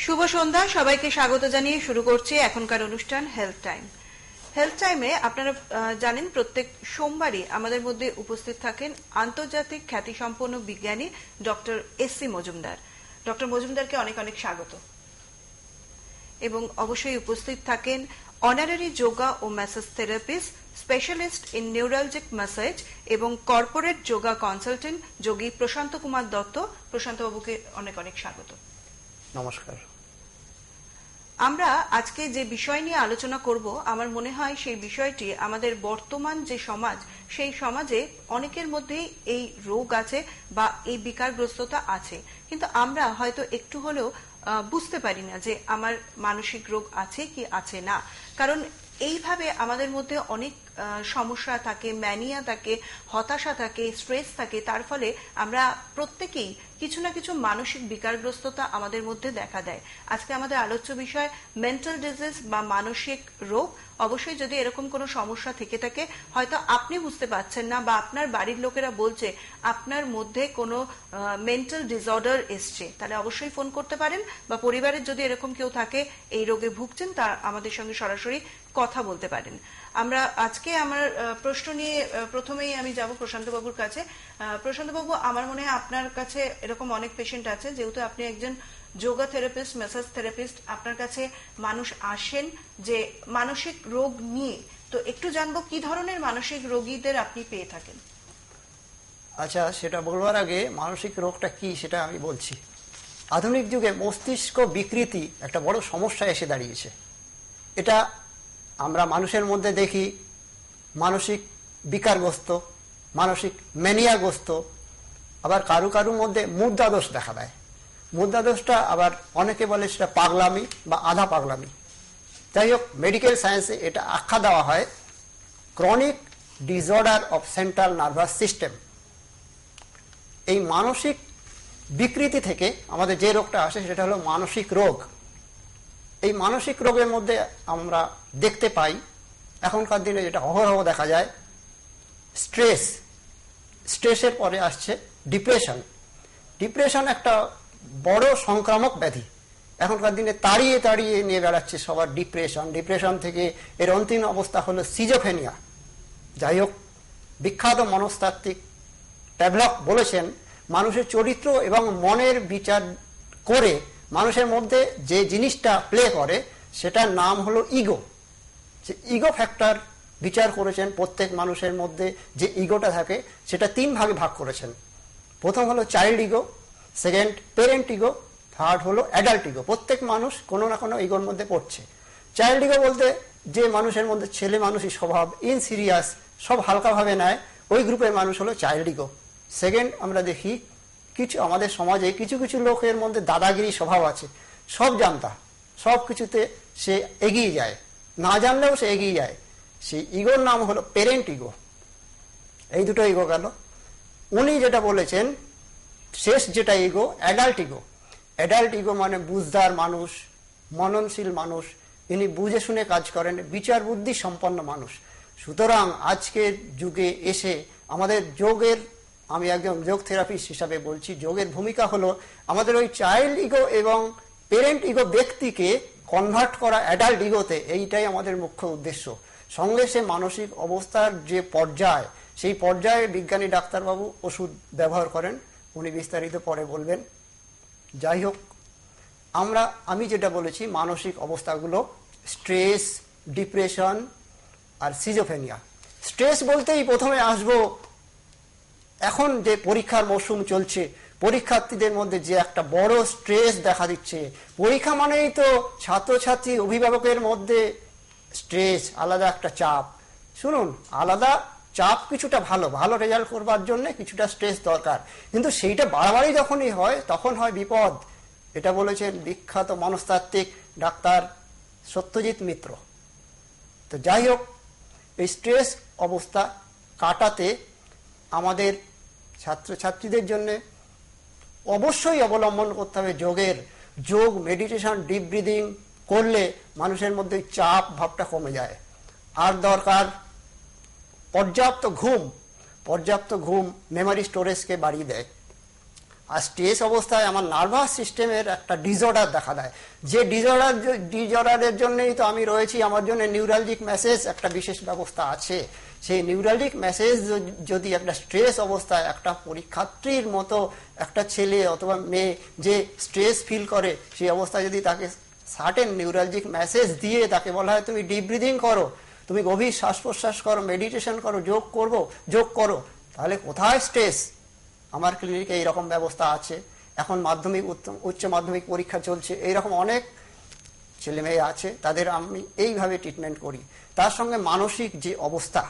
শুভ সন্ধ্যা, সবাইকে স্বাগত জানিয়ে শুরু করছি এখনকার অনুষ্ঠান হেলথ টাইম। হেলথ টাইমে আপনারা জানেন প্রত্যেক সোমবারই আমাদের মধ্যে উপস্থিত থাকেন আন্তর্জাতিক খ্যাতিসম্পন্ন বিজ্ঞানী ডক্টর এস.সি. মজুমদার। ডক্টর মজুমদারকে অনেক অনেক স্বাগত। এবং অবশ্যই উপস্থিত থাকেন অনারারি যোগা ও massage therapist, specialist in neuralgic massage এবং corporate yoga consultant Yogi Prashanta Kumar Dutta. Prashanta বাবুকে অনেক অনেক স্বাগত। নমস্কার। আমরা আজকে যে বিষয় নিয়ে আলোচনা করব, আমার মনে হয় সেই বিষয়টি আমাদের বর্তমান যে সমাজ, সেই সমাজে অনেকের মধ্যেই এই রোগ আছে বা এই বিকারগ্রস্ততা আছে, কিন্তু আমরা হয়তো একটু হলেও বুঝতে পারি না যে আমার মানসিক রোগ আছে কি আছে না। কারণ এইভাবে আমাদের মধ্যে অনেক সমস্যা থাকে, ম্যানিয়া থাকে, হতাশা থাকে, স্ট্রেস থাকে, তার ফলে আমরা প্রত্যেকেই কিছু না কিছু মানসিক বিকারগ্রস্ততা আমাদের মধ্যে দেখা দেয়। আজকে আমাদের আলোচ্য বিষয় মেন্টাল ডিজিজ বা মানসিক রোগ। অবশ্যই যদি এরকম কোনো সমস্যা থেকে থাকে, হয়তো আপনি বুঝতে পারছেন না বা আপনার বাড়ির লোকেরা বলছে আপনার মধ্যে কোনো মেন্টাল ডিসঅর্ডার এসছে, তাহলে অবশ্যই ফোন করতে পারেন, বা পরিবারের যদি এরকম কেউ থাকে এই রোগে ভুগছেন, তা আমাদের সঙ্গে সরাসরি কথা বলতে পারেন। আমরা আজকে আমার প্রশ্ন নিয়ে প্রথমেই আমি যাব প্রশান্ত বাবুর কাছে। প্রশান্ত বাবু, আমার মনে হয় আপনার কাছে এরকম অনেক পেশেন্ট আছে, যেহেতু আপনি একজন যোগা থেরাপিস্ট, ম্যাসাজ থেরাপিস্ট, আপনার কাছে মানুষ আসেন যে মানসিক রোগ নিয়ে। তো একটু জানবো কি ধরনের মানসিক রোগীদের আপনি পেয়ে থাকেন। আচ্ছা, সেটা বলবার আগে মানসিক রোগটা কি সেটা আমি বলছি। আধুনিক যুগে মস্তিষ্ক বিকৃতি একটা বড় সমস্যা এসে দাঁড়িয়েছে। এটা আমরা মানুষের মধ্যে দেখি, মানসিক বিকারগ্রস্ত, মানসিক ম্যানিয়াগ্রস্ত, আবার কারু কারুর মধ্যে মুদ্রাদোষ দেখা দেয়। মুদ্রাদোষটা আবার অনেকে বলে সেটা পাগলামি বা আধা পাগলামি। যাই হোক, মেডিকেল সায়েন্সে এটা আখ্যা দেওয়া হয় chronic disorder of central nervous system. এই মানসিক বিকৃতি থেকে আমাদের যে রোগটা আসে সেটা হলো মানসিক রোগ। এই মানসিক রোগের মধ্যে আমরা দেখতে পাই এখনকার দিনে যেটা অহরহ দেখা যায় স্ট্রেস। স্ট্রেসের পরে আসছে ডিপ্রেশন। ডিপ্রেশন একটা বড় সংক্রামক ব্যাধি। এখনকার দিনে তাড়িয়ে তাড়িয়ে নিয়ে বেড়াচ্ছে সবার ডিপ্রেশন। ডিপ্রেশন থেকে এর অন্তিম অবস্থা হলো সিজোফেনিয়া। যাই হোক, বিখ্যাত মনস্তাত্ত্বিক ট্যাবলক বলেছেন মানুষের চরিত্র এবং মনের বিচার করে মানুষের মধ্যে যে জিনিসটা প্লে করে সেটার নাম হলো ইগো। যে ইগো ফ্যাক্টর বিচার করেছেন, প্রত্যেক মানুষের মধ্যে যে ইগোটা থাকে সেটা তিন ভাগে ভাগ করেছেন। প্রথম হলো child ego, second parent ego, third হলো অ্যাডাল্ট ইগো। প্রত্যেক মানুষ কোনো না কোনো ইগোর মধ্যে পড়ছে। চাইল্ড ইগো বলতে যে মানুষের মধ্যে ছেলে মানুষই স্বভাব, ইনসিরিয়াস, সব হালকাভাবে নেয়, ওই গ্রুপের মানুষ হলো চাইল্ড ইগো। সেকেন্ড, আমরা দেখি কিছু আমাদের সমাজে কিছু কিছু লোকের মধ্যে দাদাগিরি স্বভাব আছে, সব জানতা, সব কিছুতে সে এগিয়ে যায়, না জানলেও সে এগিয়ে যায়। সেই ইগোর নাম হলো পেরেন্ট ইগো। এই দুটো ইগো গেল। উনি যেটা বলেছেন শেষ যেটা ego, adult ego. Adult ego মানে বুঝদার মানুষ, মননশীল মানুষ, ইনি বুঝে শুনে কাজ করেন, বিচার বুদ্ধি সম্পন্ন মানুষ। সুতরাং আজকের যুগে এসে আমাদের যোগের, আমি একজন যোগ থেরাপিস্ট হিসাবে বলছি, যোগের ভূমিকা হলো আমাদের ওই চাইল্ড ইগো এবং পেরেন্ট ইগো ব্যক্তিকে কনভার্ট করা অ্যাডাল্ট ইগোতে। এইটাই আমাদের মুখ্য উদ্দেশ্য। সঙ্গে সে মানসিক অবস্থার যে পর্যায়, সেই পর্যায়ে বিজ্ঞানী ডাক্তারবাবু ওষুধ ব্যবহার করেন, উনি বিস্তারিত পরে বলবেন। যাই হোক, আমি যেটা বলেছি মানসিক অবস্থাগুলো স্ট্রেস, ডিপ্রেশন আর সিজোফেনিয়া। স্ট্রেস বলতেই প্রথমে আসবো এখন যে পরীক্ষার মৌসুম চলছে, পরীক্ষার্থীদের মধ্যে যে একটা বড় স্ট্রেস দেখা দিচ্ছে। পরীক্ষা মানেই তো ছাত্রছাত্রী অভিভাবকের মধ্যে স্ট্রেস, আলাদা একটা চাপ। শুনুন, আলাদা চাপ কিছুটা ভালো, ভালো রেজাল্ট করবার জন্য কিছুটা স্ট্রেস দরকার, কিন্তু সেইটা বাড়াবাড়ি যখনই হয় তখন হয় বিপদ। এটা বলেছেন বিখ্যাত মনস্তাত্ত্বিক ডাক্তার সত্যজিৎ মিত্র। তো যাই হোক, এই স্ট্রেস অবস্থা কাটাতে আমাদের ছাত্রছাত্রীদের জন্য অবশ্যই অবলম্বন করতে হবে যোগ, মেডিটেশন, ডিপ ব্রিদিং করলে মানুষের মধ্যে চাপ ভাবটা কমে যায়। আর দরকার পর্যাপ্ত ঘুম। মেমোরি স্টোরেজকে বাড়িয়ে দেয়। আর স্ট্রেস অবস্থায় আমার নার্ভাস সিস্টেমের একটা ডিসঅর্ডার দেখা দেয়, যে ডিসঅর্ডারের জন্যই তো আমি রয়েছি। আমার জন্য নিউরালজিক মেসেজ একটা বিশেষ ব্যবস্থা আছে। সেই নিউরালজিক মেসেজ যদি একটা স্ট্রেস অবস্থায় একটা পরীক্ষার্থীর মতো একটা ছেলে অথবা মেয়ে যে স্ট্রেস ফিল করে, সেই অবস্থায় যদি তাকে সার্টেন নিউরালজিক মেসেজ দিয়ে তাকে বলা হয় তুমি ডিপ ব্রিদিং করো, তুমি গভীর শ্বাস প্রশ্বাস করো, মেডিটেশন করো, যোগ করো, তাহলে কোথায় স্ট্রেস? আমার ক্লিনিকে এইরকম ব্যবস্থা আছে। এখন মাধ্যমিক উচ্চ মাধ্যমিক পরীক্ষা চলছে, এইরকম অনেক ছেলে মেয়ে আছে, তাদের আমি এইভাবে ট্রিটমেন্ট করি। তার সঙ্গে মানসিক যে অবস্থা,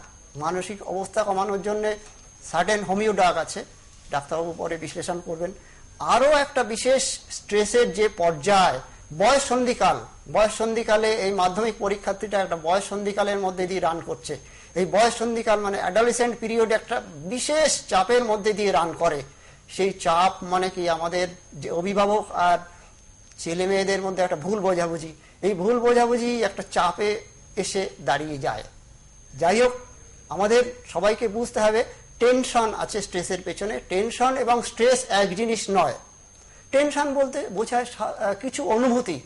মানসিক অবস্থা কমানোর জন্য সার্টেন হোমিও ড্রাগ আছে, ডাক্তারবাবু পরে বিশ্লেষণ করবেন। আরও একটা বিশেষ স্ট্রেসের যে পর্যায় বয়ঃসন্ধিকালে এই মাধ্যমিক পরীক্ষার্থীটা একটা বয়ঃসন্ধিকালের মধ্যে দিয়ে রান করছে। এই বয়ঃসন্ধিকাল মানে অ্যাডোলেসেন্ট পিরিয়ড একটা বিশেষ চাপের মধ্যে দিয়ে রান করে। সেই চাপ মানে কি আমাদের যে অভিভাবক আর ছেলে মেয়েদের মধ্যে একটা ভুল বোঝাবুঝি, এই ভুল বোঝাবুঝি একটা চাপে এসে দাঁড়িয়ে যায়। যাই হোক, আমাদের সবাইকে বুঝতে হবে টেনশন আছে স্ট্রেসের পেছনে। টেনশন এবং স্ট্রেস এক জিনিস নয়। টেনশন বলতে বোঝায় কিছু অনুভূতি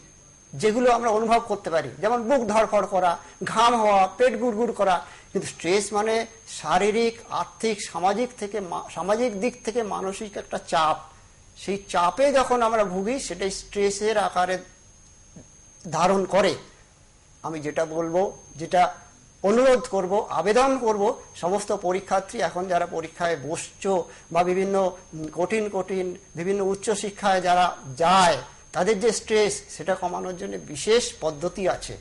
যেগুলো আমরা অনুভব করতে পারি, যেমন বুক ধড়ফড় করা, ঘাম হওয়া, পেট গুড়গুড় করা। কিন্তু স্ট্রেস মানে শারীরিক, আর্থিক, সামাজিক দিক থেকে মানসিক একটা চাপ। সেই চাপে যখন আমরা ভুগি সেটাই স্ট্রেসের আকারে ধারণ করে। আমি যেটা বলবো, যেটা অনুরোধ করব, আবেদন করব, সমস্ত পরীক্ষার্থী এখন যারা পরীক্ষায় বসছো বা বিভিন্ন কঠিন বিভিন্ন উচ্চশিক্ষায় যারা যায়, তাদের যে স্ট্রেস সেটা কমানোর জন্য বিশেষ পদ্ধতি আছে।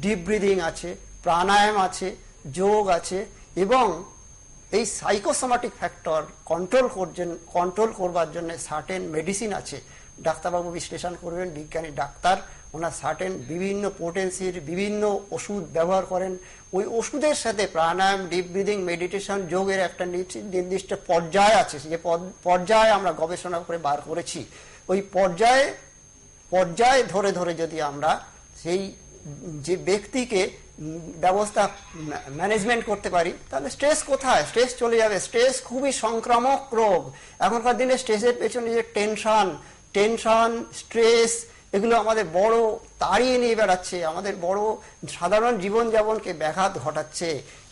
ডিপ ব্রিদিং আছে, প্রাণায়াম আছে, যোগ আছে, এবং এই সাইকোসোমাটিক ফ্যাক্টর কন্ট্রোল করবার জন্য সার্টেন মেডিসিন আছে। ডাক্তারবাবু বিশ্লেষণ করবেন, বিজ্ঞানী ডাক্তার, ওনার সার্টেন বিভিন্ন পোটেন্সির বিভিন্ন ওষুধ ব্যবহার করেন। ওই ওষুধের সাথে প্রাণায়াম, ডিপ ব্রিদিং, মেডিটেশন, যোগের একটা নির্দিষ্ট পর্যায় আছে, যে পর্যায়ে আমরা গবেষণা করে বার করেছি। ওই পর্যায়ে ধরে ধরে যদি আমরা সেই যে ব্যক্তিকে ব্যবস্থা ম্যানেজমেন্ট করতে পারি, তাহলে স্ট্রেস কোথায়? স্ট্রেস চলে যাবে। স্ট্রেস খুবই সংক্রামক রোগ। এখনকার দিনে স্ট্রেসের পেছনে যে টেনশন, স্ট্রেস, এগুলো আমাদের বড় তাড়িয়ে নিয়ে বেড়াচ্ছে, আমাদের বড় সাধারণ জীবনযাপনকে ব্যাঘাত ঘটাচ্ছে।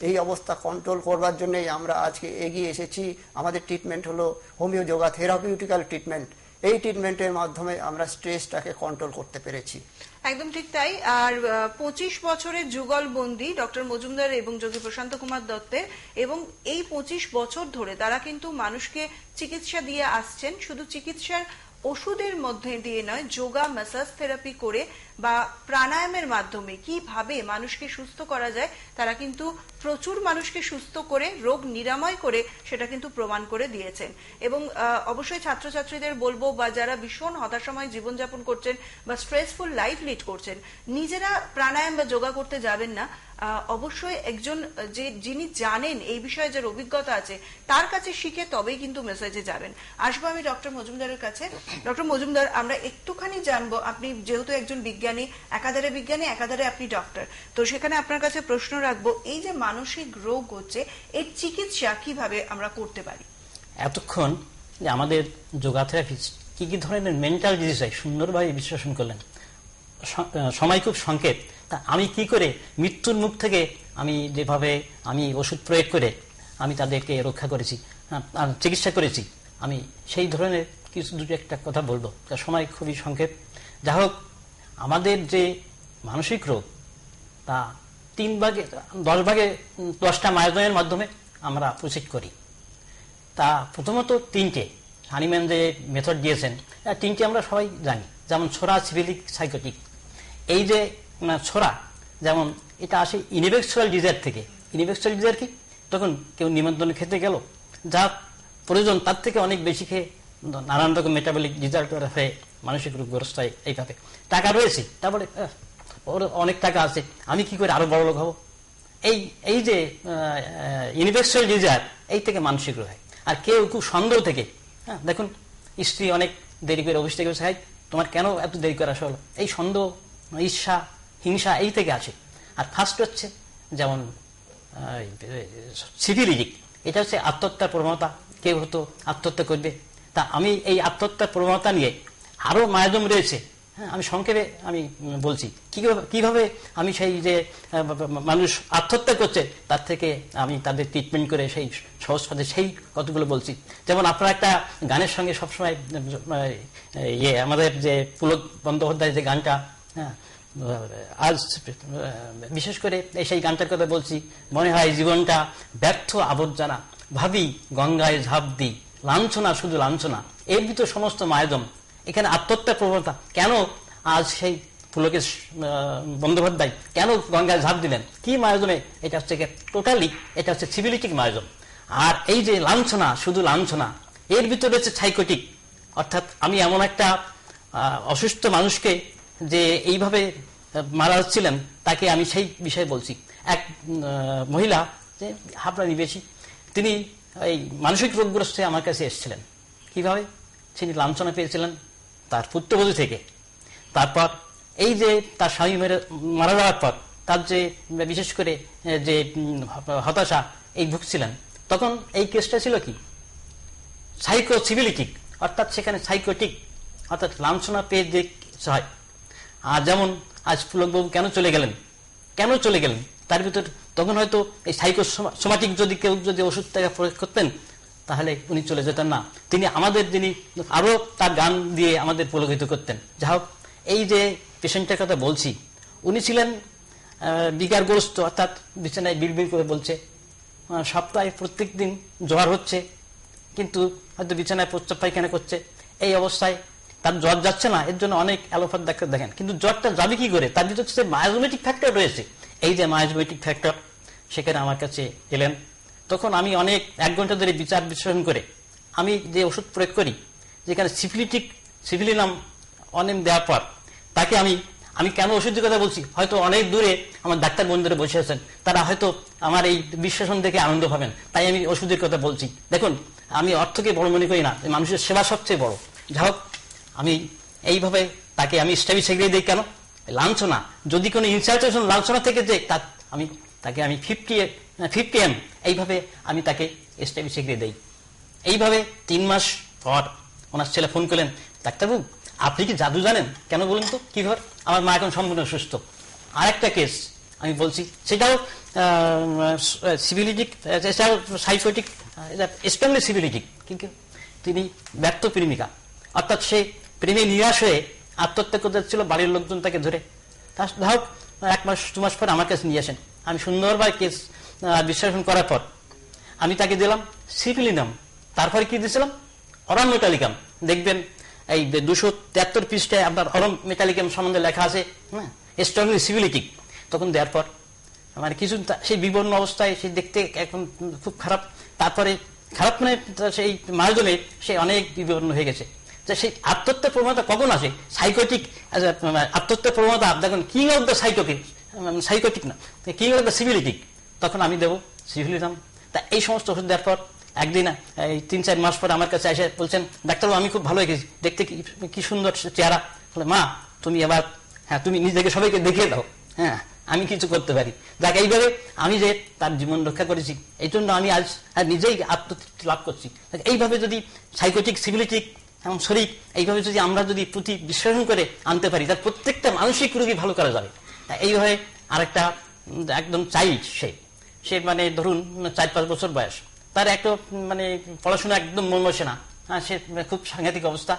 এই অবস্থা কন্ট্রোল করবার জন্যই আমরা আজকে এগিয়ে এসেছি। আমাদের ট্রিটমেন্ট হলো হোমিও যোগা থেরাপিউটিক্যাল ট্রিটমেন্ট। এই ট্রিটমেন্টের মাধ্যমে আমরা স্ট্রেসটাকে কন্ট্রোল করতে পেরেছি। একদম ঠিক তাই। আর 25 বছরের যুগলবন্দি ডক্টর মজুমদার এবং যোগী প্রশান্ত কুমার দত্তের, এবং এই 25 বছর ধরে তারা কিন্তু মানুষকে চিকিৎসা দিয়ে আসছেন। শুধু চিকিৎসার ওষুধের মধ্যে দিয়ে নয়, যোগা, ম্যাসাজ থেরাপি করে বা প্রাণায়ামের মাধ্যমে কিভাবে মানুষকে সুস্থ করা যায়, তারা কিন্তু প্রচুর মানুষকে সুস্থ করে, রোগ নিরাময় করে সেটা কিন্তু প্রমাণ করে দিয়েছেন। এবং অবশ্যই ছাত্রছাত্রীদের বলবো, বা যারা ভীষণ হতাশাময় জীবনযাপন করছেন বা স্ট্রেসফুল লাইফ লিড করছেন, নিজেরা প্রাণায়াম বা যোগা করতে যাবেন না। অবশ্যই একজন যিনি জানেন এই বিষয়ে, যার অভিজ্ঞতা আছে, তার কাছে শিখে তবেই কিন্তু মেসেজে যাবেন। আসবো আমি ডক্টর মজুমদারের কাছে। ডক্টর মজুমদার, আমরা একটুখানি জানবো, আপনি যেহেতু একজন বিজ্ঞানী, একাধারে আপনি ডক্টর, তো সেখানে আপনার কাছে প্রশ্ন রাখবো, এই যে মানসিক রোগ হচ্ছে, এর চিকিৎসা কিভাবে আমরা করতে পারি? এতক্ষণ যে আমাদের যোগা থেরাপিস্ট কি কি ধরনের মেন্টাল ডিজিজ হয় সুন্দরভাবে বিশ্লেষণ করলেন। সময় খুব সংক্ষেপ, তা আমি কি করে মৃত্যুর মুখ থেকে আমি ওষুধ প্রয়োগ করে আমি তাদেরকে রক্ষা করেছি, চিকিৎসা করেছি, আমি সেই ধরনের দুটো একটা কথা বলবো। তার সময় খুবই সংক্ষেপ। যা হোক, আমাদের যে মানসিক রোগ তা 10টা মায়োজনের মাধ্যমে আমরা প্রসিড করি। তা প্রথমত 3টে হানিম্যান যে মেথড দিয়েছেন, 3টে আমরা সবাই জানি। যেমন ছোরা, সিভিলিক, সাইকোটিক। এই যে ছোরা, যেমন এটা আসে ইনহেবিচুয়াল ডিজায়ার থেকে। ইনহেবিচুয়াল ডিজায়ার কি? তখন কেউ নিমন্ত্রণ খেতে গেল, যা প্রয়োজন তার থেকে অনেক বেশি খেয়ে নানান রকম মেটাবলিক ডিজার্টার হয়ে মানসিক রোগগ্রস্ত হয়। এইভাবে টাকা রয়েছে, তারপরে ওর অনেক টাকা আছে, আমি কি করে আরো বড় লোক হবো, এই যে ইনহেবিচুয়াল ডিজায়ার, এই থেকে মানসিক রোগ হয়। আর কেউ খুব সন্দেহ থেকে, দেখুন স্ত্রী অনেক দেরি করে অফিস থেকে বসে, তোমার কেন এত দেরি করে আসা হলো, এই সন্দেহ, ঈর্ষা, হিংসা এই থেকে আসে। আর ফার্স্ট হচ্ছে যেমন সিভিলিজিক, এটা হচ্ছে আত্মহত্যার প্রবণতা। কেউ হয়তো আত্মহত্যা করবে, তা আমি এই আত্মহত্যার প্রবণতা নিয়ে আরো মায়াজম রয়েছে, হ্যাঁ, আমি সংক্ষেপে আমি বলছি কিভাবে আমি সেই যে মানুষ আত্মহত্যা করছে তার থেকে আমি তাদের ট্রিটমেন্ট করে সেই সহজ পথে সেই কতগুলো বলছি। যেমন আপনারা একটা গানের সঙ্গে সবসময় আমাদের যে পুলক বন্দ্যোপাধ্যায় যে গানটা, হ্যাঁ, আজ বিশেষ করে সেই গানটার কথা বলছি, মনে হয় জীবনটা ব্যর্থ আবর্জনা, ভাবি গঙ্গায় ঝাঁপ দিই, লাঞ্ছনা শুধু লাঞ্ছনা, এর ভিতর সমস্ত মায়াজম। এখানে আত্মহত্যার প্রবণতা কেন? আজ সেই পুলকেশ বন্দ্যোপাধ্যায় কেন গঙ্গায় ঝাঁপ দিলেন? কি মায়াজমে? এটা হচ্ছে টোটালি এটা হচ্ছে সিভিলিটিক মায়াজম। আর এই যে লাঞ্ছনা শুধু লাঞ্ছনা, এর ভিতরে হচ্ছে সাইকোটিক, অর্থাৎ আমি এমন একটা অসুস্থ মানুষকে যে এইভাবে মারা হচ্ছিলেন তাকে আমি সেই বিষয়ে বলছি। এক মহিলা যে হাবড়া নিবেশী, তিনি এই মানসিক রোগগ্রস্ত আমার কাছে এসেছিলেন। কিভাবে? তিনি লাঞ্ছনা পেয়েছিলেন তার পুত্রবধূ থেকে। তারপর এই যে তার স্বামী মারা যাওয়ার পর তার যে বিশেষ করে যে হতাশা এই ভুগছিলেন, তখন এই কেসটা ছিল কি সাইকোসিভিলিটিক, অর্থাৎ সেখানে সাইকোটিক, অর্থাৎ লাঞ্ছনা পেয়ে যে হয়। আর যেমন আজ পুলকবাবু কেন চলে গেলেন তার ভিতর তখন হয়তো এই সাইকোসোমাটিক যদি কেউ যদি ওষুধ থেকে প্রয়োগ করতেন তাহলে উনি চলে যেতেন না। তিনি আমাদের যিনি আরো তার গান দিয়ে আমাদের পুলকিত করতেন। যা হোক, এই যে পেশেন্টের কথা বলছি, উনি ছিলেন বিকারগ্রস্ত, অর্থাৎ বিছানায় বিড়বিড় করে বলছে, সপ্তাহে প্রত্যেক দিন জ্বর হচ্ছে, কিন্তু হয়তো বিছানায় প্রস্রাব পায়খানা করছে। এই অবস্থায় তার জ্বর যাচ্ছে না, এর জন্য অনেক অ্যালোপ্যাথ ডাক্তার দেখেন, কিন্তু জ্বরটা যাবে কি করে? তার ভিতরে মায়োজোমেটিক ফ্যাক্টর রয়েছে। এই যে মায়োজোমেটিক ফ্যাক্টর, সেখানে আমার কাছে এলেন। তখন আমি অনেক 1 ঘন্টা ধরে বিচার বিশ্লেষণ করে আমি যে ওষুধ প্রয়োগ করি, যেখানে সিফিলিনাম অনেম দেওয়ার পর তাকে আমি কেন ওষুধের কথা বলছি, হয়তো অনেক দূরে আমার ডাক্তার বন্ধুরা বসে আছেন, তারা হয়তো আমার এই বিশ্লেষণ দেখে আনন্দ পাবেন, তাই আমি ওষুধের কথা বলছি। দেখুন, আমি অর্থকে বড় মনে করি না, মানুষের সেবা সবচেয়ে বড়। যা হোক, আমি এইভাবে তাকে আমি স্টাবি সেগড়ে দিই। কেন? লাঞ্ছনা, যদি কোনো ইনসালটেশন লাঞ্ছনা থেকে যে তাকে আমি 50 এম এইভাবে আমি তাকে স্টাবি সেগড়ে দেই। এইভাবে 3 মাস পর ওনার ছেলে ফোন করলেন, ডাক্তারবাবু আপনি কি জাদু জানেন? কেন বলুন তো, কি ঘর? আমার মা এখন সম্পূর্ণ সুস্থ। আর একটা কেস আমি বলছি, সেটাও সিভিলিটিক, সাইকোটিক, স্ট্রংলি সিভিলিটিক, কিন্তু তিনি ব্যর্থ প্রেমিকা, অর্থাৎ সে প্রেমে নিরাশ হয়ে আত্মহত্যা করতে যাচ্ছিল, বাড়ির লোকজন তাকে ধরে। তার হোক 1 মাস 2 মাস পর আমার কাছে নিয়ে আসেন। আমি সুন্দরভাবে কেস বিশ্লেষণ করার পর আমি তাকে দিলাম সিফিলিনাম, তারপরে কি দিয়েছিলাম অরাম মেটালিকাম। দেখবেন এই 273 পৃষ্ঠায় আপনার অরাম মেটালিকাম সম্বন্ধে লেখা আছে, হ্যাঁ, স্ট্রংলি সিভিলিটিক। তখন দেওয়ার পর মানে কিছু সেই বিবর্ণ অবস্থায় সে দেখতে এখন খুব খারাপ, তারপরে খারাপ মানে সেই মায়োজমে সে অনেক বিবর্ণ হয়ে গেছে। সেই আত্মহত্যার প্রবণতা কখন আসে? সাইকোটিক আত্মহত্যার প্রবণতা, দেখুন কিং অফ দ্য সাইকোটিক না, কিং অফ দ্য সিভিলিটিক। তখন আমি দেবো সিভিলিজম। তা এই সমস্ত ওষুধ দেওয়ার পর একদিন এই 3-4 মাস পর আমার কাছে এসে বলছেন, ডাক্তারবাবু আমি খুব ভালো হয়ে গেছি, দেখতে কি সুন্দর চেহারা। বলে, মা তুমি এবার, হ্যাঁ তুমি নিজেকে সবাইকে দেখিয়ে দাও, হ্যাঁ আমি কিছু করতে পারি। দেখ, এইভাবে আমি যে তার জীবন রক্ষা করেছি, এই জন্য আমি আজ নিজেই আত্মতৃপ্তি লাভ করছি। এইভাবে যদি সাইকোটিক, সিভিলিটিক এবং শরীর এইভাবে যদি আমরা যদি প্রতি বিশ্লেষণ করে আনতে পারি, তার প্রত্যেকটা মানসিক রোগী ভালো করা যাবে। এইভাবে আরেকটা একদম চাইল্ড, সে মানে ধরুন 4-5 বছর বয়স, তার একটা মানে পড়াশোনা একদম মন বসে না, সে খুব সাংঘাতিক অবস্থা।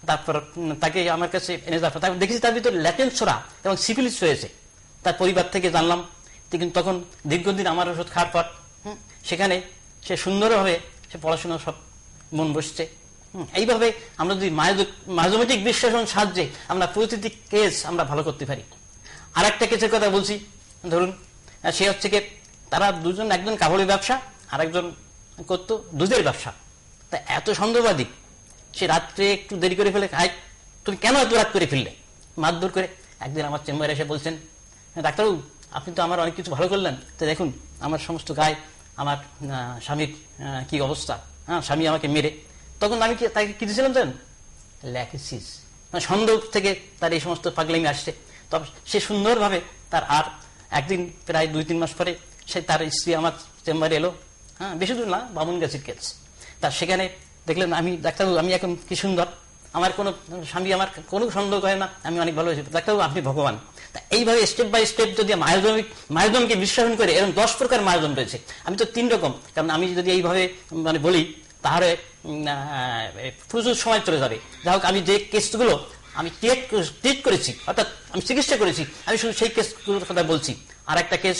তারপর তাকে আমার কাছে এনে যাওয়ার পর তারপর দেখেছি তার ভিতরে ল্যাটেন্সরা এবং সিফিলিস রয়েছে। তার পরিবার থেকে জানলাম, কিন্তু তখন দীর্ঘদিন আমার ওষুধ খাওয়ার পর সেখানে সে সুন্দরভাবে সে পড়াশোনা সব মন বসছে। এইভাবে আমরা যদি মায়োজোমেটিক বিশ্লেষণ সাহায্যে আমরা প্রতিটি কেস আমরা ভালো করতে পারি। আর একটা কেসের কথা বলছি, ধরুন সে হচ্ছে কি তারা দুজন, একজন কাপড়ের ব্যবসা আর একজন করতো দুধের ব্যবসা। তা এত সন্দেহবাদী, সে রাত্রে একটু দেরি করে ফেলে, তুমি কেন এত রাত করে ফেললে, মারধর করে। একদিন আমার চেম্বারে এসে বলছেন, ডাক্তারবাবু আপনি তো আমার অনেক কিছু ভালো করলেন, তো দেখুন আমার সমস্ত গায়ে আমার স্বামীর কি অবস্থা, হ্যাঁ স্বামী আমাকে মেরে। তখন আমি তাকে কি দিয়েছিলাম জানেন? ল্যাকেসিস। সন্দেহ থেকে তার এই সমস্ত পাগলামি আসছে। তবে সে সুন্দরভাবে তার আর একদিন প্রায় 2-3 মাস পরে সে তার স্ত্রী আমার চেম্বারে এলো, হ্যাঁ বেশি দূর না, বামুনগাছির কেস। তার সেখানে দেখলেন আমি ডাক্তারবাবু আমি এখন কি সুন্দর, আমার কোনো স্বামী আমার কোনো সন্দেহ করে না, আমি অনেক ভালো হয়েছি, ডাক্তারবাবু আপনি ভগবান। তা এইভাবে স্টেপ বাই স্টেপ যদি মায়োজমকে বিশ্লেষণ করে, এরকম 10 প্রকার মায়োজম রয়েছে, আমি তো 3 রকম, কারণ আমি যদি এইভাবে মানে বলি তাহলে প্রচুর সময় চলে যাবে। যাই হোক, আমি যে কেসগুলো আমি ট্রিট করেছি, অর্থাৎ আমি চিকিৎসা করেছি, আমি শুধু সেই কেসগুলোর কথা বলছি। আর একটা কেস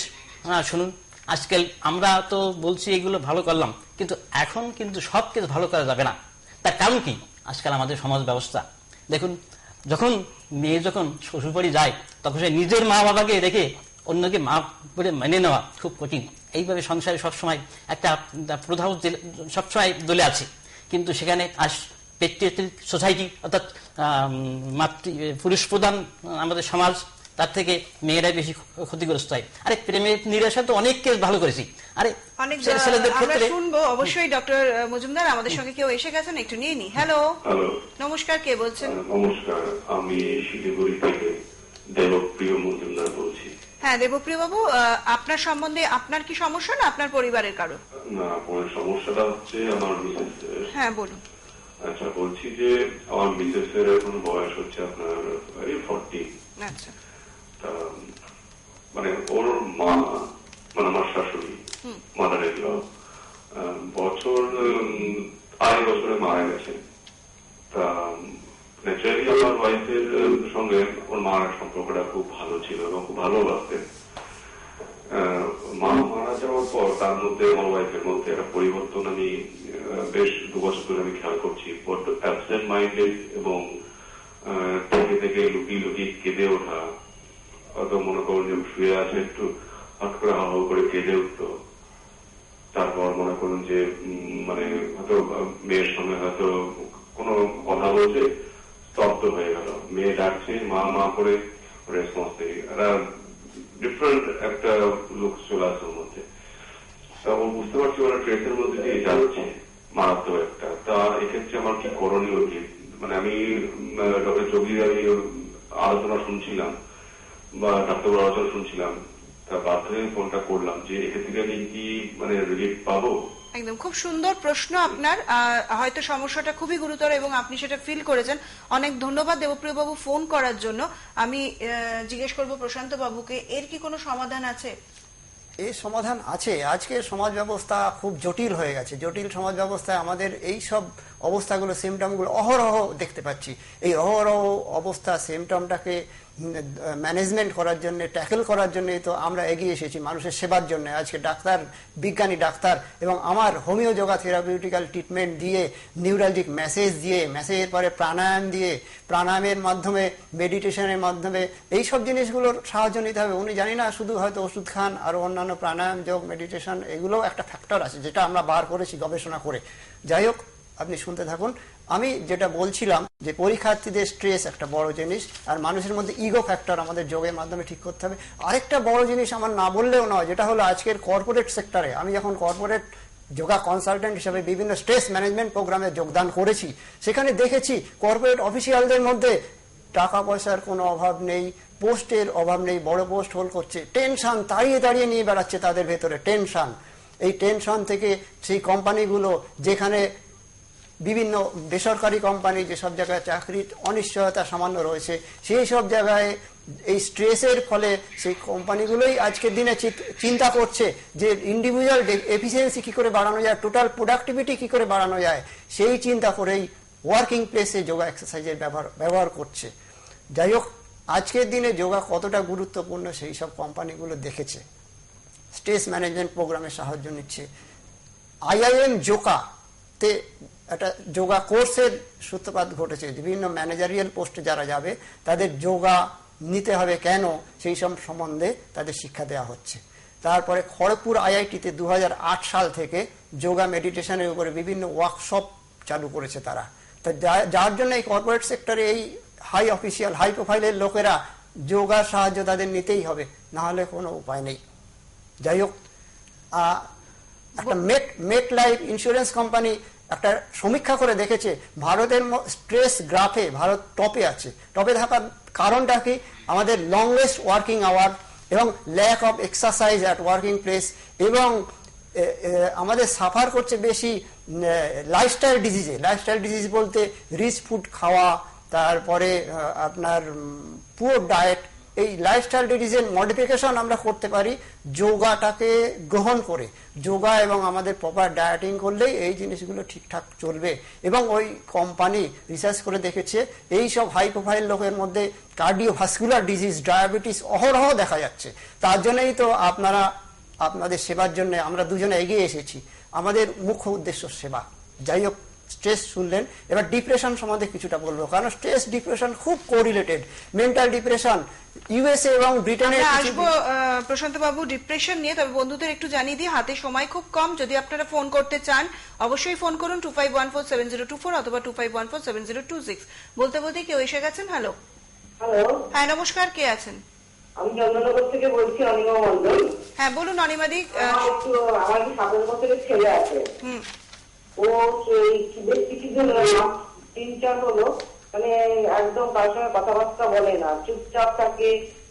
শুনুন, আজকাল আমরা তো বলছি এগুলো ভালো করলাম, কিন্তু এখন কিন্তু সব কেস ভালো করা যাবে না। তার কারণ কি? আজকাল আমাদের সমাজ ব্যবস্থা দেখুন, যখন মেয়ে যখন শ্বশুরবাড়ি যায় তখন সে নিজের মা বাবাকে রেখে অন্যকে মা বলে মেনে নেওয়া খুব কঠিন। এইভাবে সংসারে সবসময় একটা প্রধান সবসময় দলে আছে, কিন্তু সেখানে পেট্রিয়ার্কাল সোসাইটি অর্থাৎ পুরুষ প্রধান আমাদের সমাজ, তার থেকে মেয়েরাই বেশি ক্ষতিগ্রস্ত হয়। আরে প্রেমের নিরাশা তো অনেক কেস ভালো করেছি। আরে অনেক ছেলেদের আমরা ক্ষেত্রে শুনবো অবশ্যই। ডক্টর মজুমদার আমাদের সঙ্গে কেউ এসে গেছেন, একটু নিয়ে নি। হ্যালো, নমস্কার, কে বলছেন? নমস্কার, আমি শিলিগুড়ি থেকে দেবপ্রিয় মজুমদার বলছি। হ্যাঁ দেবপ্রিয় বাবু, আপনার সম্বন্ধে আপনার কি সমস্যা না আপনার পরিবারের কারো? না, আপনার সমস্যাটা হচ্ছে আমার মিসেস। হ্যাঁ বলুন। আচ্ছা, বলছি যে আমার মিসেসের এখন বয়স হচ্ছে আপনার 40। আচ্ছা, তা মানে ওর মা, মানে আমার শাশুড়ি, মাদার ইন ল, বছর 2.5 বছরে মারা গেছে। তা ন্যাচারালি আমার ওয়াইফের সঙ্গে ওর মার সম্পর্কটা খুব ভালো ছিল এবং খুব ভালোবাসতেন। মা মারা যাওয়ার পর তার মধ্যে আমার ওয়াইফের মধ্যে একটা পরিবর্তন আমি বেশ 2 বছর ধরে আমি খেয়াল করছি। বড্ড অ্যাবসেন্ট মাইন্ডেড এবং থেকে থেকে লুকিয়ে লুকিয়ে কেঁদে ওঠা। হয়তো মনে করুন যে শুয়ে আছে, একটু হট করে হাওয়া করে কেঁদে উঠতো। তারপর মনে করুন যে মানে হয়তো মেয়ের সঙ্গে হয়তো কোনো কথা বলছে, স্তব্ধ হয়ে গেল, মেয়ে ডাকছে মা মা করে, রেসপন্স নেই, একটা ডিফারেন্ট একটা লুক চলে আসে ওর মধ্যে। তা ও বুঝতে পারছি ওরা ট্রেসের মধ্যে দিয়ে যাচ্ছে মারাত্মক একটা। তা এক্ষেত্রে আমার কি করণীয় কি? মানে আমি ডক্টর যোগীর আমি আলোচনা শুনছিলাম বা ডাক্তার আলোচনা শুনছিলাম, তা বাধ্য হয়ে ফোনটা করলাম যে এক্ষেত্রে আমি কি মানে রিলিফ পাবো। একদম খুব সুন্দর প্রশ্ন আপনার। হয়তো সমস্যাটা খুবই গুরুতর এবং আপনি সেটা ফিল করেছেন। অনেক ধন্যবাদ দেবপ্রিয় বাবু ফোন করার জন্য। আমি জিজ্ঞেস করব প্রশান্ত বাবুকে, এর কি কোনো সমাধান আছে? এই সমাধান আছে। আজকের সমাজ ব্যবস্থা খুব জটিল হয়ে গেছে। জটিল সমাজ ব্যবস্থায় আমাদের এই সব অবস্থাগুলো, সিমটমগুলো অহরহ দেখতে পাচ্ছি। এই অহরহ অবস্থা সিমটমটাকে ম্যানেজমেন্ট করার জন্য, ট্যাকেল করার জন্যই তো আমরা এগিয়ে এসেছি, মানুষের সেবার জন্য। আজকে ডাক্তার, বিজ্ঞানী ডাক্তার এবং আমার হোমিও যোগা থেরাপিউটিক্যাল ট্রিটমেন্ট দিয়ে, নিউরালজিক মেসেজ দিয়ে, মেসেজের পরে প্রাণায়াম দিয়ে, প্রাণায়ামের মাধ্যমে, মেডিটেশনের মাধ্যমে এই সব জিনিসগুলোর সাহায্য নিতে হবে। উনি জানি না শুধু হয়তো ওষুধ খান, আরও অন্যান্য প্রাণায়াম, যোগ, মেডিটেশন এগুলোও একটা ফ্যাক্টর আছে যেটা আমরা বার করেছি গবেষণা করে। যাই হোক, আপনি শুনতে থাকুন। আমি যেটা বলছিলাম যে পরীক্ষার্থীদের স্ট্রেস একটা বড় জিনিস, আর মানুষের মধ্যে ইগো ফ্যাক্টর আমাদের যোগের মাধ্যমে ঠিক করতে হবে। আরেকটা বড় জিনিস আমার না বললেও নয়, যেটা হলো আজকের কর্পোরেট সেক্টরে। আমি যখন কর্পোরেট যোগা কনসালটেন্ট হিসেবে বিভিন্ন স্ট্রেস ম্যানেজমেন্ট প্রোগ্রামে যোগদান করেছি, সেখানে দেখেছি কর্পোরেট অফিসিয়ালদের মধ্যে টাকা পয়সার কোনো অভাব নেই, পোস্টের অভাব নেই, বড় পোস্ট হোল্ড করছে, টেনশন তাড়িয়ে তাড়িয়ে নিয়ে বেড়াচ্ছে তাদের ভেতরে, টেনশন। এই টেনশন থেকে সেই কোম্পানিগুলো, যেখানে বিভিন্ন বেসরকারি কোম্পানি, যেসব জায়গায় চাকরির অনিশ্চয়তা সামান্য রয়েছে, সেই সব জায়গায় এই স্ট্রেসের ফলে সেই কোম্পানিগুলোই আজকের দিনে চিন্তা করছে যে ইন্ডিভিজুয়াল এফিসিয়েন্সি কী করে বাড়ানো যায়, টোটাল প্রোডাক্টিভিটি কী করে বাড়ানো যায়, সেই চিন্তা করেই ওয়ার্কিং প্লেসে যোগা এক্সারসাইজের ব্যবহার করছে। যাই হোক, আজকের দিনে যোগা কতটা গুরুত্বপূর্ণ সেই সব কোম্পানিগুলো দেখেছে, স্ট্রেস ম্যানেজমেন্ট প্রোগ্রামের সাহায্য নিচ্ছে। IIM যোগাতে একটা যোগা কোর্সের সূত্রপাত ঘটেছে। বিভিন্ন ম্যানেজারিয়াল পোস্টে যারা যাবে তাদের যোগা নিতে হবে কেন, সেই সব সম্বন্ধে তাদের শিক্ষা দেওয়া হচ্ছে। তারপরে খড়গপুর IIT-তে 2008 সাল থেকে যোগা মেডিটেশনের উপরে বিভিন্ন ওয়ার্কশপ চালু করেছে তারা। তো যার জন্য এই কর্পোরেট সেক্টরে এই হাই অফিসিয়াল, হাই প্রোফাইলের লোকেরা যোগার সাহায্য তাদের নিতেই হবে, না হলে কোনো উপায় নেই। যাই হোক, একটা মেট লাইফ ইন্স্যুরেন্স কোম্পানি একটা সমীক্ষা করে দেখেছে ভারতের স্ট্রেস গ্রাফে ভারত টপে আছে। টপে থাকার কারণটা কি? আমাদের লংগেস্ট ওয়ার্কিং আওয়ার এবং lack of exercise at working place এবং আমাদের সাফার করছে বেশি লাইফস্টাইল ডিজিজে। লাইফস্টাইল ডিজিজ বলতে রিচ ফুড খাওয়া, তারপরে আপনার পুয়ার ডায়েট। এই লাইফস্টাইল ডিজিজের মডিফিকেশন আমরা করতে পারি যোগাটাকে গ্রহণ করে। যোগা এবং আমাদের প্রপার ডায়েটিং করলেই এই জিনিসগুলো ঠিকঠাক চলবে। এবং ওই কোম্পানি রিসার্চ করে দেখেছে এই সব হাই প্রোফাইল লোকের মধ্যে কার্ডিওভাস্কুলার ডিজিজ, ডায়াবেটিস অহরহ দেখা যাচ্ছে। তার জন্যই তো আপনাদের সেবার জন্য আমরা দুজনে এগিয়ে এসেছি। আমাদের মুখ্য উদ্দেশ্য সেবা। যাই হোক, স্ট্রেস শুনলেন, এবার ডিপ্রেশন সম্বন্ধে কিছুটা বলবো, কারণ স্ট্রেস ডিপ্রেশন খুব কোরিলেটেড। মেন্টাল ডিপ্রেশন ইউএসএ এবং ব্রিটেনে আসবো প্রশান্ত বাবু ডিপ্রেশন নিয়ে। তবে বন্ধুদের একটু জানিয়ে দিই হাতে সময় খুব কম। যদি আপনারা ফোন করতে চান অবশ্যই ফোন করুন 25147024 অথবা 25147026। বলতে বলতে কেউ এসে গেছেন। হ্যালো। হ্যালো, হ্যাঁ নমস্কার, কে আছেন? আমি চন্দননগর থেকে বলছি, অনিমা মন্ডল। হ্যাঁ বলুন অনিমাদি। আমার কি 7 বছরের ছেলে আছে। ও বেশ কিছুদিন 3-4 হলো মানে একদম কার সঙ্গে কথাবার্তা বলে না, চুপচাপ থাকে,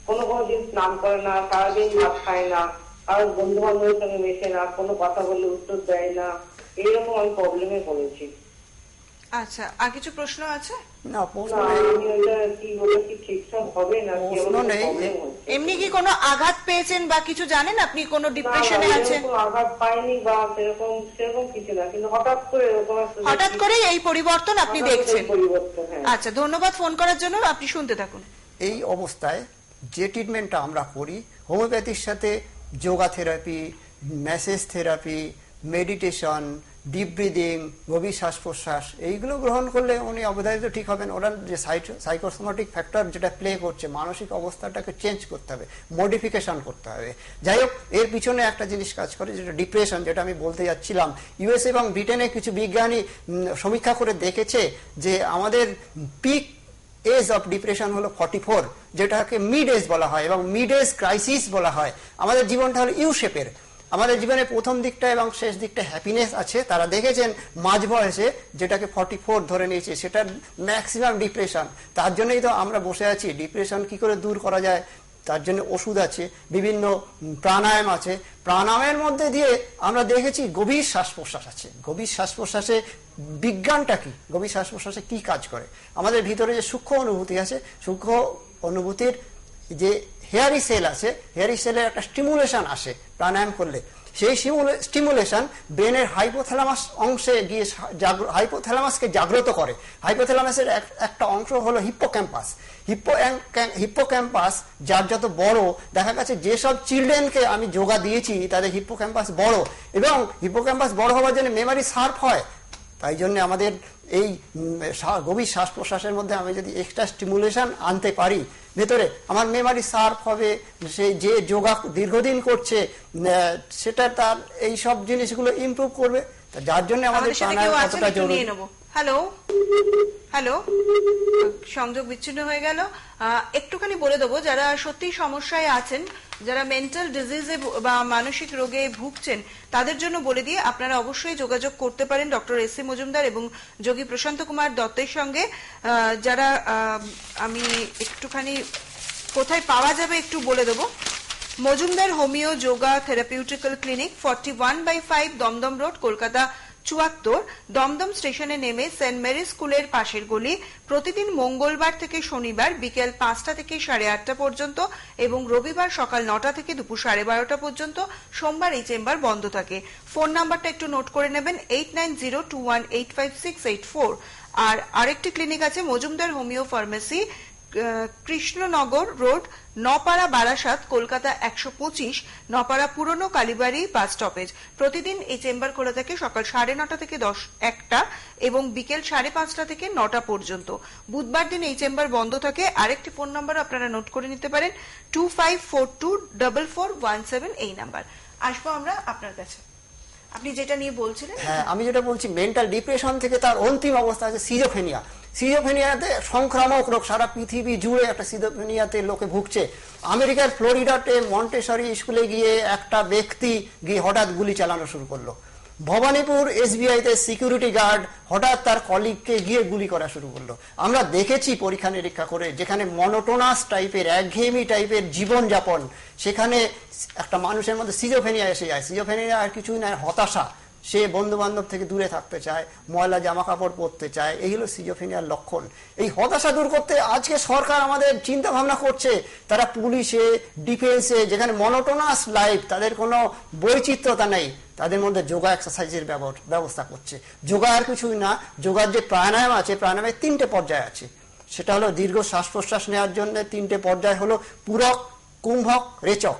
কোনো দিন স্নান করে না, সারাদিন ভাত খায় না, আর বন্ধু বান্ধবের সঙ্গে মেশে না, কোনো কথা বললে উত্তর দেয় না। এইরকম আমি প্রবলেমে পড়েছি। আচ্ছা, আর কিছু প্রশ্ন আছে? না, প্রশ্ন না, নেই। আমি ওইটা কি বলে কি ঠিকঠাক হবে না কি প্রশ্ন নেই। এমনি কি কোনো আঘাত পেয়েছেন বা কিছু জানেন আপনি কোনো ডিপ্রেশনে আছেন? আঘাত পাইনি বা সেরকম কিছু না, কিন্তু হঠাৎ করে এরকম হঠাৎ করে এই পরিবর্তন আপনি দেখছেন? পরিবর্তন, হ্যাঁ। আচ্ছা, ধন্যবাদ ফোন করার জন্য। আপনি শুনতে থাকুন। এই অবস্থায় যে ট্রিটমেন্টটা আমরা করি হোমিওপ্যাথির সাথে yoga therapy, massage therapy, meditation, deep breathing, গভীর শ্বাস প্রশ্বাস, এইগুলো গ্রহণ করলে উনি অবধারিত ঠিক হবেন। ওরা যে সাইকোসোমাটিক ফ্যাক্টর যেটা প্লে করছে, মানসিক অবস্থাটাকে চেঞ্জ করতে হবে, মডিফিকেশন করতে হবে। যাই হোক, এর পিছনে একটা জিনিস কাজ করে যেটা ডিপ্রেশন, যেটা আমি বলতে যাচ্ছিলাম। ইউএস এবং ব্রিটেনে কিছু বিজ্ঞানী সমীক্ষা করে দেখেছে যে আমাদের পিক এজ অফ ডিপ্রেশন হলো 44, যেটাকে মিড এজ বলা হয় এবং মিড এজ ক্রাইসিস বলা হয়। আমাদের জীবনটা হলো ইউ শেপের। আমাদের জীবনে প্রথম দিকটা এবং শেষ দিকটা হ্যাপিনেস আছে। তারা দেখেছেন মাঝ বয়সে যেটাকে 44 ধরে নিয়েছে, সেটা ম্যাক্সিমাম ডিপ্রেশন। তার জন্যই তো আমরা বসে আছি। ডিপ্রেশন কি করে দূর করা যায় তার জন্য ওষুধ আছে, বিভিন্ন প্রাণায়াম আছে। প্রাণায়ামের মধ্যে দিয়ে আমরা দেখেছি গভীর শ্বাস প্রশ্বাস আছে। গভীর শ্বাস প্রশ্বাসে বিজ্ঞানটা কি, গভীর শ্বাস প্রশ্বাসে কি কাজ করে, আমাদের ভিতরে যে সূক্ষ্ম অনুভূতি আছে, সূক্ষ্ম অনুভূতির যে হেয়ারি সেল আছে, হেয়ারি সেলের একটা স্টিমুলেশন আসে প্রাণায়াম করলে। সেই স্টিমুলেশন ব্রেনের হাইপোথ্যালামাস অংশে গিয়ে হাইপোথ্যালামাসকে জাগ্রত করে। হাইপোথ্যালামাসের একটা অংশ হলো হিপ্পোক্যাম্পাস। হিপ্পোক্যাম্পাস যার যত বড়, দেখা গেছে যেসব চিলড্রেনকে আমি যোগা দিয়েছি তাদের হিপ্পোক্যাম্পাস বড়, এবং হিপ্পোক্যাম্পাস বড় হওয়ার জন্য মেমোরি শার্প হয়। তাই জন্য আমাদের এই গভীর শ্বাস প্রশ্বাসের মধ্যে আমি যদি এক্সট্রা স্টিমুলেশন আনতে পারি ভেতরে, আমার মেমোরি শার্প হবে। সে যে যোগা দীর্ঘদিন করছে সেটা তার এই সব জিনিসগুলো ইমপ্রুভ করবে। যার জন্য আমাদের প্রাণায়াম কতটা জরুরি। হ্যালো হ্যালো, সংযোগ বিচ্ছিন্ন হয়ে গেল। একটুখানি বলে দেবো, যারা সত্যি সমস্যায় আছেন, যারা মেন্টাল ডিজিজে বা মানসিক রোগে ভুগছেন, তাদের জন্য বলে দিয়ে আপনারা অবশ্যই যোগাযোগ করতে পারেন ডক্টর এস সি মজুমদার এবং যোগী প্রশান্ত কুমার দত্তের সঙ্গে। যারা আমি একটুখানি কোথায় পাওয়া যাবে একটু বলে দেবো। Majumdar homeo yoga therapeutical clinic, 41/5 Dum Dum road, Kolkata 74। Dum Dum স্টেশনে নেমে সেন্ট মেরি স্কুলের পাশের গলি। প্রতিদিন মঙ্গলবার থেকে শনিবার বিকেল 5টা থেকে 8:30 পর্যন্ত এবং রবিবার সকাল 9টা থেকে দুপুর 12:30 পর্যন্ত। সোমবার এই চেম্বার বন্ধ থাকে। ফোন নাম্বারটা একটু নোট করে নেবেন, 8902185684। আর আরেকটি ক্লিনিক আছে Majumdar homeo pharmacy, Krishnanagar road, Noapara Barasat, Kolkata 125, Noapara পুরনো কালীবাড়ি বাস স্টপেজ। প্রতিদিন এই চেম্বার খোলা থাকে সকাল 9:30 থেকে 1টা এবং বিকেল 5:30 থেকে 9টা পর্যন্ত। বুধবার দিন এই চেম্বার বন্ধ থাকে। আরেকটি ফোন নাম্বার আপনারা নোট করে নিতে পারেন, 25424417, এই নাম্বার। আসবো আমরা আপনার কাছে, আপনি যেটা নিয়ে বলছিলেন। হ্যাঁ, আমি যেটা বলছি, মেন্টাল ডিপ্রেশন থেকে তার অন্তিম অবস্থা আছে সিজোফ্রেনিয়া। সিজোফ্রেনিয়াতে সংক্রামক রোগ, সারা পৃথিবী জুড়ে একটা সিজোফ্রেনিয়াতে লোকে ভুগছে। আমেরিকার ফ্লোরিডাতে মন্টেসরি স্কুলে গিয়ে একটা ব্যক্তি গিয়ে হঠাৎ গুলি চালানো শুরু করলো। ভবানীপুর SBI তে সিকিউরিটি গার্ড হঠাৎ তার কলিগকে গিয়ে গুলি করা শুরু করলো। আমরা দেখেছি পরীক্ষা নিরীক্ষা করে, যেখানে মনোটোনাস টাইপের, একঘেয়েমি টাইপের জীবনযাপন, সেখানে একটা মানুষের মধ্যে সিজোফেনিয়া এসে যায়। সিজোফেনিয়া আর কিছুই নয়, হতাশা। সে বন্ধু বান্ধব থেকে দূরে থাকতে চায়, ময়লা জামা কাপড় পরতে চায়, এই হলো সিজোফেনিয়ার লক্ষণ। এই হতাশা দূর করতে আজকে সরকার আমাদের চিন্তা ভাবনা করছে, তারা পুলিশে, ডিফেন্সে, যেখানে মনোটোনাস লাইফ, তাদের কোনো বৈচিত্র্যতা নেই, তাদের মধ্যে যোগা এক্সারসাইজের ব্যবস্থা করছে। যোগা আর কিছুই না, যোগার যে প্রাণায়াম আছে, প্রাণায়ামের 3টে পর্যায় আছে। সেটা হলো দীর্ঘ শ্বাস প্রশ্বাস নেওয়ার জন্য 3টে পর্যায় হলো পূরক, কুম্ভক, রেচক।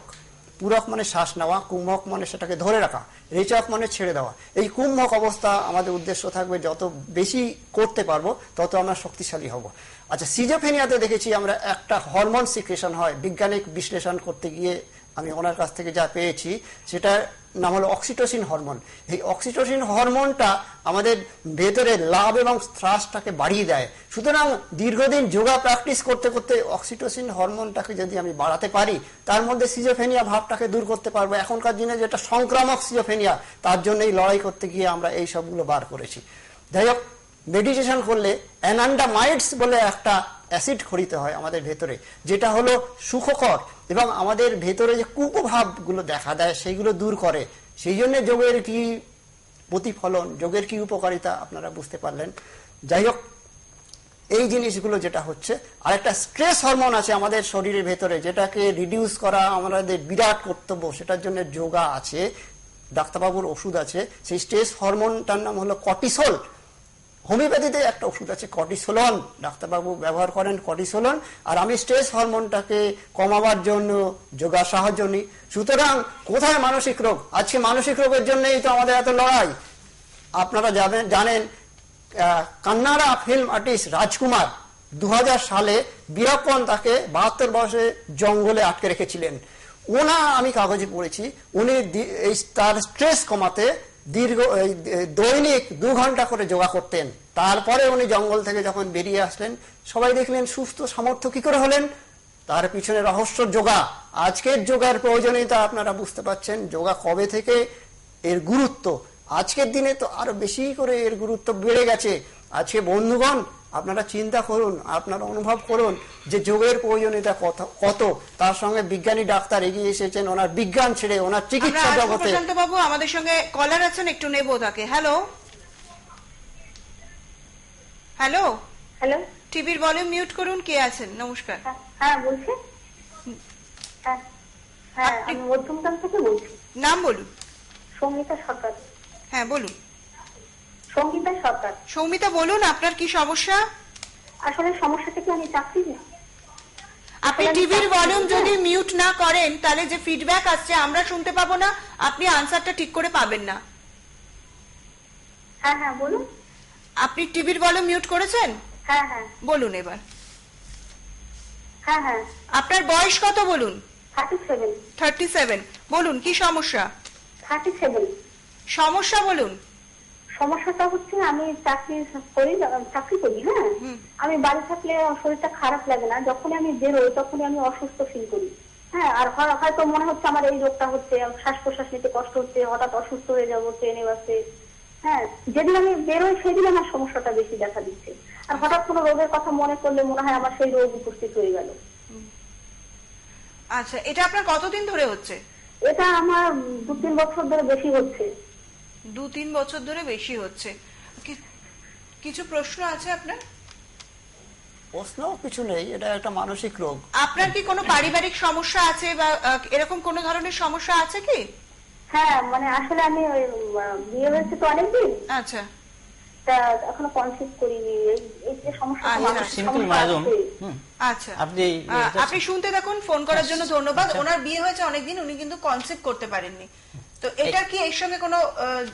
পূরক মানে শ্বাস নেওয়া, কুম্ভক মানে সেটাকে ধরে রাখা, রেচক মানে ছেড়ে দেওয়া। এই কুম্ভক অবস্থা আমাদের উদ্দেশ্য থাকবে, যত বেশি করতে পারবো তত আমরা শক্তিশালী হব। আচ্ছা, সিজোফেনিয়াতে দেখেছি আমরা একটা হরমোন সিক্রেশন হয়, বৈজ্ঞানিক বিশ্লেষণ করতে গিয়ে আমি ওনার কাছ থেকে যা পেয়েছি সেটার নাম হলো অক্সিটোসিন হরমোন। এই অক্সিটোসিন হরমোনটা আমাদের ভেতরে লাভ এবং থ্রাস্টটাকে বাড়িয়ে দেয়। সুতরাং দীর্ঘদিন যোগা প্র্যাকটিস করতে করতে অক্সিটোসিন হরমোনটাকে যদি আমি বাড়াতে পারি, তার মধ্যে সিজোফেনিয়া ভাবটাকে দূর করতে পারবো। এখনকার দিনে যেটা সংক্রামক সিজোফেনিয়া, তার জন্যই লড়াই করতে গিয়ে আমরা এই সবগুলো বার করেছি। যাই হোক, মেডিটেশন করলে অ্যানান্ডামাইডস বলে একটা অ্যাসিড খরিতে হয় আমাদের ভেতরে, যেটা হলো সুখকর এবং আমাদের ভেতরে যে কুপ্রভাবগুলো দেখা দেয় সেইগুলো দূর করে। সেই জন্য যোগের কি প্রতিফলন, যোগের কি উপকারিতা আপনারা বুঝতে পারলেন। যাই হোক, এই জিনিসগুলো যেটা হচ্ছে, আরেকটা স্ট্রেস হরমোন আছে আমাদের শরীরের ভেতরে, যেটাকে রিডিউস করা আমাদের বিরাট কর্তব্য। সেটার জন্য যোগা আছে, ডাক্তারবাবুর ওষুধ আছে। সেই স্ট্রেস হরমোনটার নাম হলো কর্টিসল। হোমিওপ্যাথিতে একটা ওষুধ আছে কর্টিসোলন, ডাক্তারবাবু ব্যবহার করেন কর্টিসোলন। আর আমি স্ট্রেস হরমোনটাকে কমাবার জন্য যোগা সাহায্য নিই। সুতরাং কোথায় মানসিক রোগ? আজকে মানসিক রোগের জন্যই তো আমাদের এত লড়াই। আপনারা জানেন কান্নাড়া ফিল্ম আর্টিস্ট রাজকুমার 2000 সালে বীরপ্পন তাকে 72 বয়সে জঙ্গলে আটকে রেখেছিলেন। আমি কাগজে পড়েছি, উনি তার স্ট্রেস কমাতে দৈনিক 2 ঘন্টা করে যোগা করতেন। তারপরে উনি জঙ্গল থেকে যখন বেরিয়ে আসলেন, সবাই দেখলেন সুস্থ সামর্থ্য কি করে হলেন। তার পিছনে রহস্য যোগা। আজকের যোগার প্রয়োজনীয়তা আপনারা বুঝতে পারছেন, যোগা কবে থেকে এর গুরুত্ব। আজকের দিনে তো আরো বেশি করে এর গুরুত্ব বেড়ে গেছে। আজকে বন্ধুগণ, আপনারা চিন্তা করুন, আপনারা অনুভব করুন যে যোগের প্রয়োজনীয়তা কত। তার সঙ্গে বিজ্ঞানী ডাক্তার এগিয়ে এসেছেন, ওনার বিজ্ঞান ছেড়ে ওনার চিকিৎসা জগতে। প্রশান্ত বাবু আমাদের সঙ্গে কলার আছেন, একটু নেব তাকে। হ্যালো হ্যালো হ্যালো, টিভির ভলিউম মিউট করুন। কে আছেন? নমস্কার। হ্যাঁ বলছি। হ্যাঁ হ্যাঁ, আমি মধ্যমগ্রাম থেকে বলছি। নাম বলুন। সঙ্গীতা সরকার। হ্যাঁ বলুন। সঙ্গীতা সরকার। সৌমিতা বলুন, আপনার কি সমস্যা? আসলে সমস্যাটা কি, আমি চাকরি না। আপনি টিভির ভলিউম যদি মিউট না করেন, তাহলে যে ফিডব্যাক আসছে আমরা শুনতে পাবো না, আপনি আনসারটা ঠিক করে পাবেন না। হ্যাঁ হ্যাঁ বলুন। আপনি টিভির ভলিউম মিউট করেছেন? হ্যাঁ হ্যাঁ বলুন এবার। হ্যাঁ হ্যাঁ। আপনার বয়স কত বলুন? 37। 37। বলুন কি সমস্যা? 37। সমস্যা বলুন। সমস্যাটা হচ্ছে আমি চাকরি করি। হ্যাঁ, আমি বাড়ি থাকলে শরীরটা খারাপ লাগে না, যখন আমি বেরোই তখনই আমি অসুস্থ ফিল করি। হ্যাঁ, আর হয়তো মনে হচ্ছে আমার এই রোগটা হচ্ছে, শ্বাস প্রশ্বাস নিতে কষ্ট হচ্ছে, হঠাৎ অসুস্থ হয়ে যাবো ট্রেনে বাসে। হ্যাঁ, যেদিন আমি বেরোই সেদিন আমার সমস্যাটা বেশি দেখা দিচ্ছে। আর হঠাৎ কোনো রোগের কথা মনে করলে মনে হয় আমার সেই রোগ উপস্থিত হয়ে গেল। আচ্ছা, এটা আপনার কতদিন ধরে হচ্ছে? এটা আমার 2-3 বছর ধরে বেশি হচ্ছে। 2-3 বছর ধরে বেশি হচ্ছে। কিছু প্রশ্ন আছে আপনার? প্রশ্ন কিছু নেই, এটা একটা মানসিক রোগ। আপনার কি কোনো পারিবারিক সমস্যা আছে বা এরকম কোনো ধরনের সমস্যা আছে কি? হ্যাঁ, মানে আসলে আমি বিয়ে হয়েছে তো অনেকদিন। আচ্ছা, তা এখনো কনসিভ করিনি। এই যে সমস্যা, আচ্ছা, আপনি শুনতে থাকুন। ফোন করার জন্য ধন্যবাদ। ওনার বিয়ে হয়েছে অনেকদিন, উনি কিন্তু কনসিভ করতে পারেননি। তো এটা কি এর সঙ্গে কোনো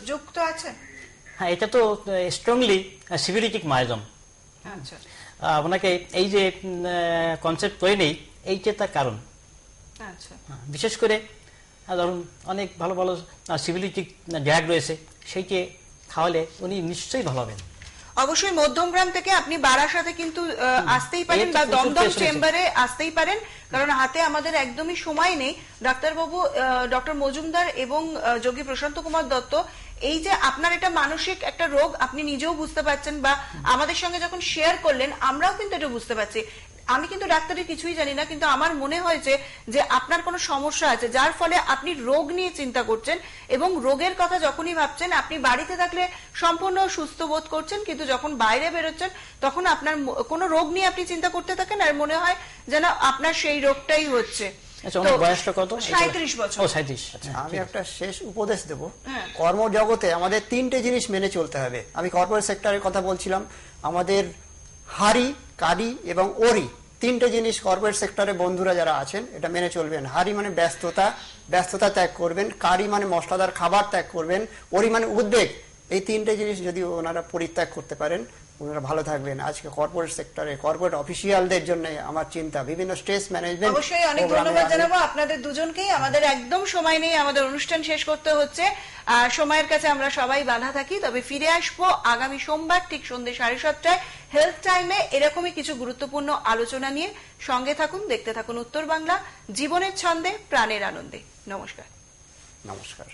যুক্ত আছে? হ্যাঁ, এটা তো স্ট্রংলি সিভিলিটিক মায়োজম। আচ্ছা, আপনাকে এই যে কনসেপ্ট করে নেই, এইটা তার কারণ। আচ্ছা, বিশেষ করে ধরুন অনেক ভালো ভালো সিভিলিটিক ড্রাগ রয়েছে, সেইকে খাওয়ালে উনি নিশ্চয়ই ভালো হবেন। অবশ্যই মধ্যমগ্রাম থেকে আপনি বারাসাতে কিন্তু আসতেই পারেন বা দমদম চেম্বারে আসতেই পারেন, কারণ হাতে আমাদের একদমই সময় নেই। ডাক্তারবাবু ডক্টর মজুমদার এবং যোগী প্রশান্ত কুমার দত্ত এই যে আপনার এটা মানসিক একটা রোগ, আপনি নিজেও বুঝতে পারছেন বা আমাদের সঙ্গে যখন শেয়ার করলেন আমরাও কিন্তু এটা বুঝতে পারছি। আমি কিন্তু ডাক্তারের কিছুই জানি না, কিন্তু আমার মনে হয়েছে যে আপনার কোনো সমস্যা আছে যার ফলে আপনি রোগ নিয়ে চিন্তা করছেন, এবং রোগের কথা যখনই ভাবছেন, আপনি বাড়িতে থাকলে সম্পূর্ণ সুস্থ বোধ করছেন, কিন্তু যখন বাইরে বেরোচ্ছেন তখন আপনার কোনো রোগ নিয়ে আপনি চিন্তা করতে থাকেন আর মনে হয় যেন আপনার সেই রোগটাই হচ্ছে। আচ্ছা, ওনার বয়সটা কত? 37 বছর। ও 37। আচ্ছা, আমি একটা শেষ উপদেশ দেব। হ্যাঁ। কর্মজগতে আমাদের 3টে জিনিস মেনে চলতে হবে। আমি কর্পোরেট সেক্টরের কথা বলছিলাম। আমাদের হারি, কারি এবং ওরি, 3টে জিনিস কর্পোরেট সেক্টরে বন্ধুরা যারা আছেন এটা মেনে চলবেন। হারি মানে ব্যস্ততা ত্যাগ করবেন। কারি মানে মশলাদার খাবার ত্যাগ করবেন। ওরি মানে উদ্বেগ। এই 3টে জিনিস যদি ওনারা পরিত্যাগ করতে পারেন, ওনারা ভালো থাকবেন। আজকে কর্পোরেট সেক্টরে কর্পোরেট অফিসিয়ালদের জন্য আমার চিন্তা, বিভিন্ন স্ট্রেস ম্যানেজমেন্ট। অবশ্যই অনেক ধন্যবাদ জানাবো আপনাদের দুজনকেই। আমাদের একদম সময় নেই, আমাদের অনুষ্ঠান শেষ করতে হচ্ছে। সময়ের কাছে আমরা সবাই বাধা থাকি, তবে ফিরে আসবো আগামী সোমবার ঠিক সন্ধ্যে 7:30 হেলথ টাইমে এরকমই কিছু গুরুত্বপূর্ণ আলোচনা নিয়ে। সঙ্গে থাকুন, দেখতে থাকুন উত্তর বাংলা, জীবনের ছন্দে প্রাণের আনন্দে। নমস্কার। নমস্কার।